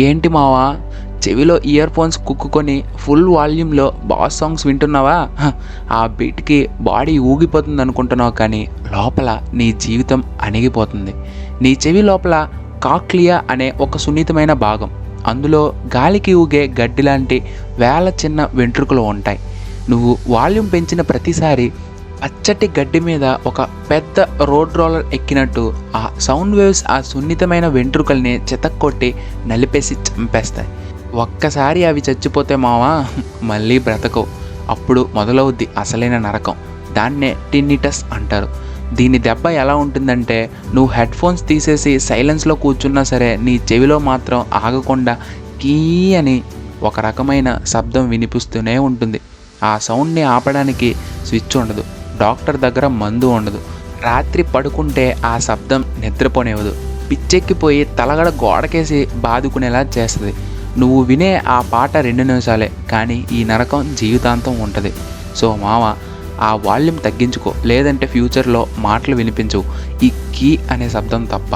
ఏంటి మావా, చెవిలో ఇయర్ ఫోన్స్ కుక్కుకొని ఫుల్ వాల్యూమ్లో బాస్ సాంగ్స్ వింటున్నావా? ఆ బీట్కి బాడీ ఊగిపోతుంది అనుకుంటున్నావు, కానీ లోపల నీ జీవితం అణిగిపోతుంది. నీ చెవి లోపల కాక్లియా అనే ఒక సున్నితమైన భాగం, అందులో గాలికి ఊగే గడ్డి లాంటి వేల చిన్న వెంట్రుకలు ఉంటాయి. నువ్వు వాల్యూమ్ పెంచిన ప్రతిసారి పచ్చటి గడ్డి మీద ఒక పెద్ద రోడ్ రోలర్ ఎక్కినట్టు ఆ సౌండ్ వేవ్స్ ఆ సున్నితమైన వెంట్రుకల్ని చితక్కొట్టి నలిపేసి చంపేస్తాయి. ఒక్కసారి అవి చచ్చిపోతే మావా, మళ్ళీ బ్రతకవు. అప్పుడు మొదలవుద్ది అసలైన నరకం. దాన్నే టిన్నిటస్ అంటారు. దీని దెబ్బ ఎలా ఉంటుందంటే, నువ్వు హెడ్ ఫోన్స్ తీసేసి సైలెన్స్లో కూర్చున్నా సరే నీ చెవిలో మాత్రం ఆగకుండా కీ అని ఒక రకమైన శబ్దం వినిపిస్తూనే ఉంటుంది. ఆ సౌండ్ని ఆపడానికి స్విచ్ ఉండదు, డాక్టర్ దగ్గర మందు ఉండదు. రాత్రి పడుకుంటే ఆ శబ్దం నిద్రపోనివ్వదు, పిచ్చెక్కిపోయి తలగడ గోడకేసి బాదుకునేలా చేస్తుంది. నువ్వు వినే ఆ పాట 2 నిమిషాలే, కానీ ఈ నరకం జీవితాంతం ఉంటుంది. సో మామ, ఆ వాల్యూమ్ తగ్గించుకో, లేదంటే ఫ్యూచర్లో మాటలు వినిపించవు, ఈ కీ అనే శబ్దం తప్ప.